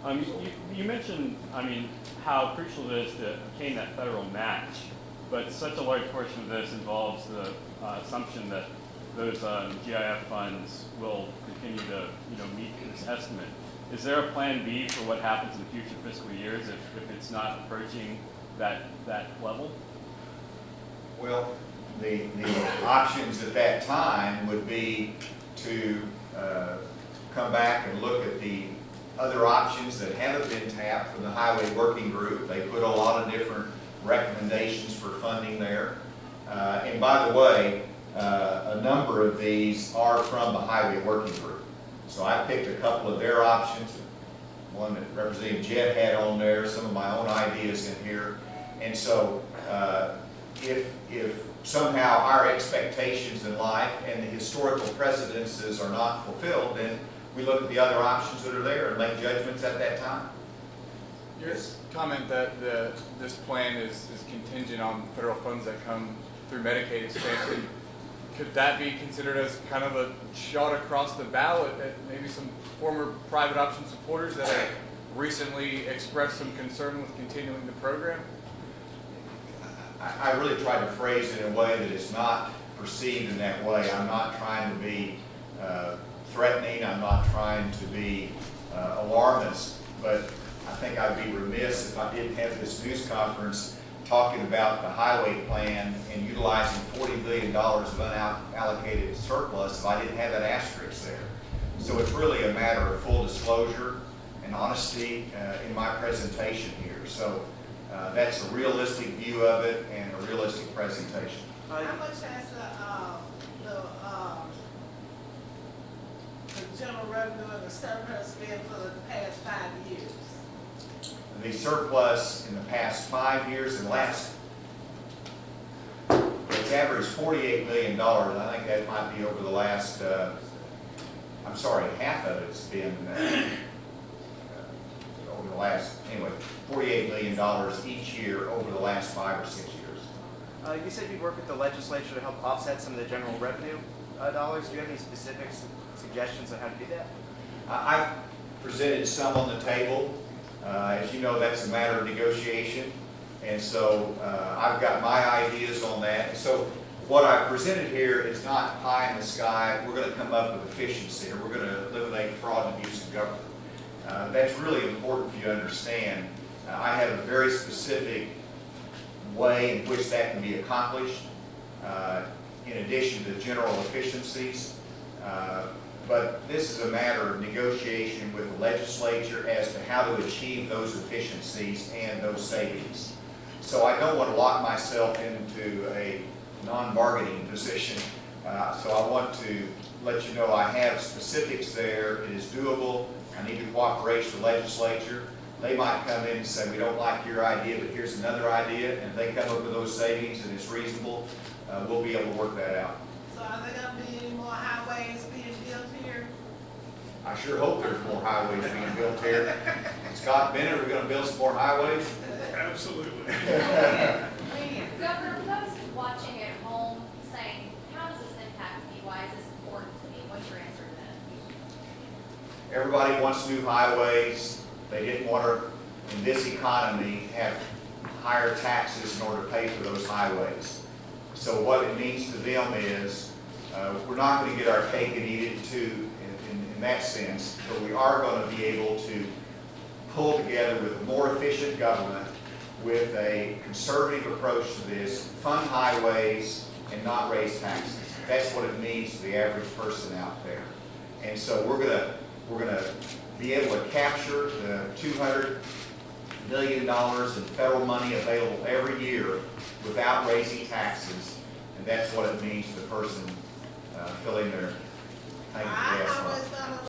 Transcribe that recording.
You mentioned, how crucial it is to obtain that federal match, but such a large portion of this involves the assumption that those GIF funds will continue to, meet this estimate. Is there a plan B for what happens in future fiscal years if it's not approaching that level? Well, the options at that time would be to come back and look at the other options that haven't been tapped from the Highway Working Group. They put a lot of different recommendations for funding there. And by the way, a number of these are from the Highway Working Group. So I picked a couple of their options, one that Representative Jett had on there, some of my own ideas in here. And so if somehow our expectations in life and the historical precedences are not fulfilled, then we look at the other options that are there and make judgments at that time. Your comment that this plan is contingent on federal funds that come through Medicaid expansion, could that be considered as kind of a shot across the bow at maybe some former private option supporters that have recently expressed some concern with continuing the program? I really tried to phrase it in a way that it's not perceived in that way. I'm not trying to be threatening. I'm not trying to be alarmist, but I think I'd be remiss if I didn't have this news conference talking about the highway plan and utilizing $40 billion of unallocated surplus if I didn't have that asterisk there. So it's really a matter of full disclosure and honesty in my presentation here. So that's a realistic view of it and a realistic presentation. How much has the general revenue and the surplus been for the past 5 years? The surplus in the past 5 years and last, it's averaged $48 million. I think that might be over the last, half of it's been over the last, anyway, $48 million each year over the last 5 or 6 years. You said you'd work with the legislature to help offset some of the general revenue dollars. Do you have any specific suggestions on how to do that? I've presented some on the table. As you know, that's a matter of negotiation, and so I've got my ideas on that. And so what I presented here is not pie in the sky. We're going to come up with efficiency, or we're going to eliminate fraud and abuse of government. That's really important for you to understand. I have a very specific way in which that can be accomplished, in addition to general efficiencies. But this is a matter of negotiation with the legislature as to how to achieve those efficiencies and those savings. So I don't want to lock myself into a non-bargaining position. So I want to let you know I have specifics there. It is doable. I need the cooperation of the legislature. They might come in and say, we don't like your idea, but here's another idea. And if they come up with those savings and it's reasonable, we'll be able to work that out. So are there going to be any more highways being built here? I sure hope there's more highways being built here. Scott Bennett, are we going to build some more highways? Absolutely. Governor, for those watching at home saying, how does this impact me? Why is this important to me? What's your answer to that? Everybody wants new highways. They didn't want to, in this economy, have higher taxes in order to pay for those highways. So what it means to them is we're not going to get our cake and eat it too in that sense, but we are going to be able to pull together with a more efficient government with a conservative approach to this, fund highways and not raise taxes. That's what it means to the average person out there. And so we're going to be able to capture the $200 million in federal money available every year without raising taxes, and that's what it means to the person filling their tank of gas.